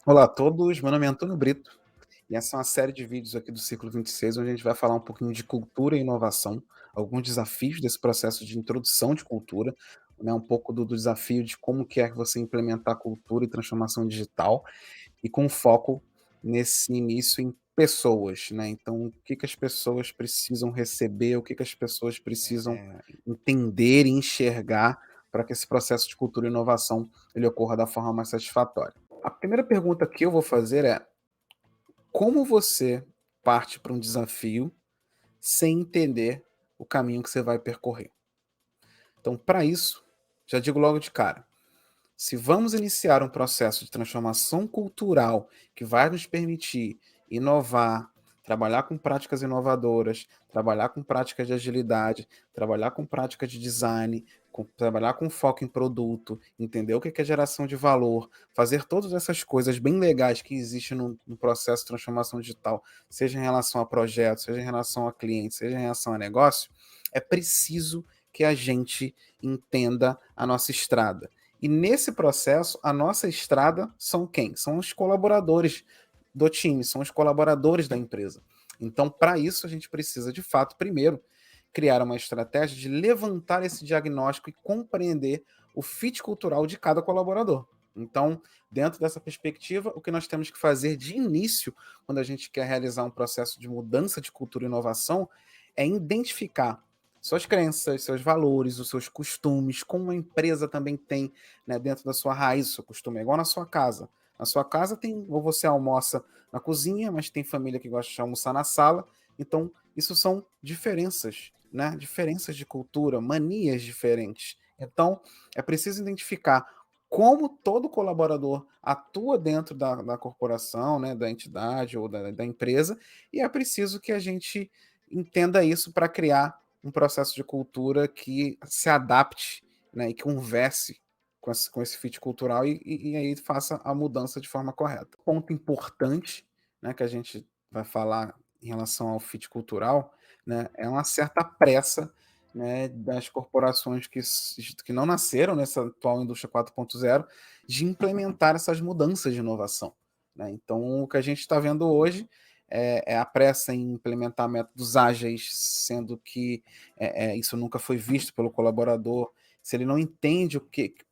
Olá a todos, meu nome é Antônio Brito e essa é uma série de vídeos aqui do Ciclo 26, onde a gente vai falar um pouquinho de cultura e inovação, alguns desafios desse processo de introdução de cultura, né, um pouco do desafio de como que é você implementar cultura e transformação digital, e com foco nesse início em pessoas, né? Então, o que que as pessoas precisam receber, o que que as pessoas precisam entender e enxergar para que esse processo de cultura e inovação ele ocorra da forma mais satisfatória. A primeira pergunta que eu vou fazer é: como você parte para um desafio sem entender o caminho que você vai percorrer? Então, para isso, já digo logo de cara, se vamos iniciar um processo de transformação cultural que vai nos permitir inovar, trabalhar com práticas inovadoras, trabalhar com práticas de agilidade, trabalhar com práticas de design, trabalhar com foco em produto, entender o que é geração de valor, fazer todas essas coisas bem legais que existem no processo de transformação digital, seja em relação a projetos, seja em relação a clientes, seja em relação a negócio, é preciso que a gente entenda a nossa estrada. E nesse processo, a nossa estrada são quem? São os colaboradores do time, são os colaboradores da empresa. Então, para isso, a gente precisa, de fato, primeiro, criar uma estratégia de levantar esse diagnóstico e compreender o fit cultural de cada colaborador. Então, dentro dessa perspectiva, o que nós temos que fazer de início, quando a gente quer realizar um processo de mudança de cultura e inovação, é identificar suas crenças, seus valores, os seus costumes, como a empresa também tem, né, dentro da sua raiz, o seu costume, é igual na sua casa. Na sua casa tem, ou você almoça na cozinha, mas tem família que gosta de almoçar na sala. Então, isso são diferenças, né? Diferenças de cultura, manias diferentes. Então, é preciso identificar como todo colaborador atua dentro da corporação, né, da entidade ou da empresa, e é preciso que a gente entenda isso para criar um processo de cultura que se adapte, né, e que converse com esse fit cultural e aí faça a mudança de forma correta. Ponto importante, né, que a gente vai falar em relação ao fit cultural, né, é uma certa pressa, né, das corporações que não nasceram nessa atual indústria 4.0 de implementar essas mudanças de inovação. Né? Então, o que a gente está vendo hoje é a pressa em implementar métodos ágeis, sendo que isso nunca foi visto pelo colaborador. Se ele não entende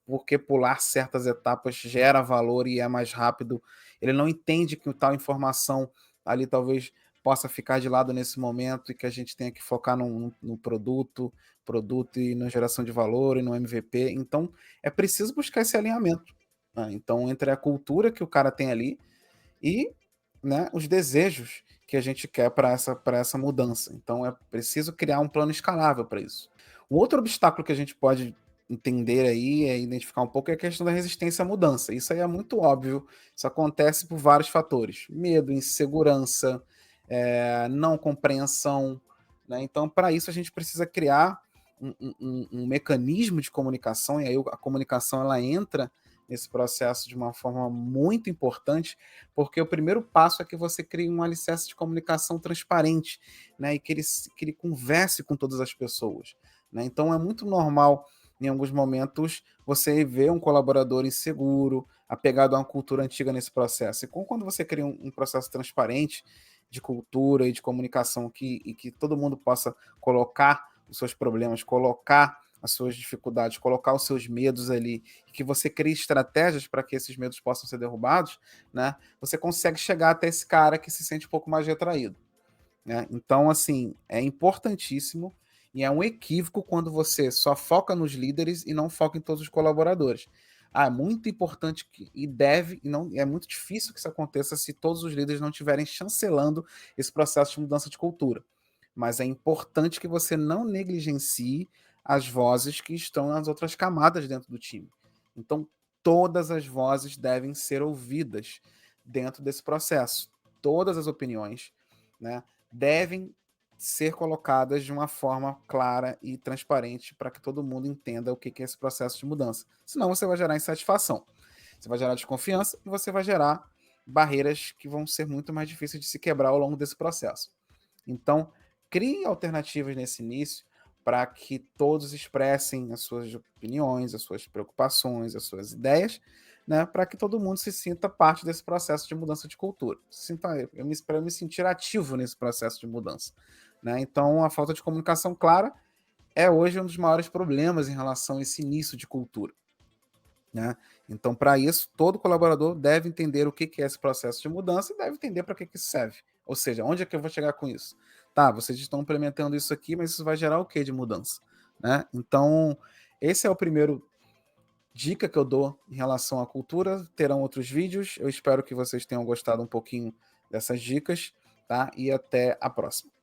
por que pular certas etapas gera valor e é mais rápido, ele não entende que tal informação ali talvez possa ficar de lado nesse momento e que a gente tenha que focar no produto e na geração de valor e no MVP. Então, é preciso buscar esse alinhamento. Né? Então, entre a cultura que o cara tem ali e, né, os desejos que a gente quer para essa mudança. Então é preciso criar um plano escalável para isso. O outro obstáculo que a gente pode entender aí, identificar um pouco, é a questão da resistência à mudança. Isso aí é muito óbvio, isso acontece por vários fatores: medo, insegurança, não compreensão. Né? Então, para isso, a gente precisa criar um mecanismo de comunicação, e aí a comunicação ela entra nesse processo de uma forma muito importante, porque o primeiro passo é que você crie um alicerce de comunicação transparente, né, e que ele converse com todas as pessoas. Né? Então é muito normal, em alguns momentos, você ver um colaborador inseguro, apegado a uma cultura antiga nesse processo. E quando você cria um processo transparente de cultura e de comunicação e que todo mundo possa colocar os seus problemas, colocar as suas dificuldades, colocar os seus medos ali, e que você crie estratégias para que esses medos possam ser derrubados, né? Você consegue chegar até esse cara que se sente um pouco mais retraído. Né? Então, assim, é importantíssimo e é um equívoco quando você só foca nos líderes e não foca em todos os colaboradores. É muito importante e deve, e não é muito difícil que isso aconteça se todos os líderes não estiverem chancelando esse processo de mudança de cultura. Mas é importante que você não negligencie as vozes que estão nas outras camadas dentro do time. Então, todas as vozes devem ser ouvidas dentro desse processo. Todas as opiniões, né, devem ser colocadas de uma forma clara e transparente para que todo mundo entenda o que é esse processo de mudança. Senão você vai gerar insatisfação, você vai gerar desconfiança e você vai gerar barreiras que vão ser muito mais difíceis de se quebrar ao longo desse processo. Então, crie alternativas nesse início para que todos expressem as suas opiniões, as suas preocupações, as suas ideias, né, para que todo mundo se sinta parte desse processo de mudança de cultura. Para eu me sentir ativo nesse processo de mudança, né? Então, a falta de comunicação clara é hoje um dos maiores problemas em relação a esse início de cultura, né? Então, para isso, todo colaborador deve entender o que que é esse processo de mudança e deve entender para que que isso serve. Ou seja, onde é que eu vou chegar com isso? Tá, vocês estão implementando isso aqui, mas isso vai gerar o que de mudança, né? Então, esse é o primeiro dica que eu dou em relação à cultura. Terão outros vídeos. Eu espero que vocês tenham gostado um pouquinho dessas dicas, tá? E até a próxima.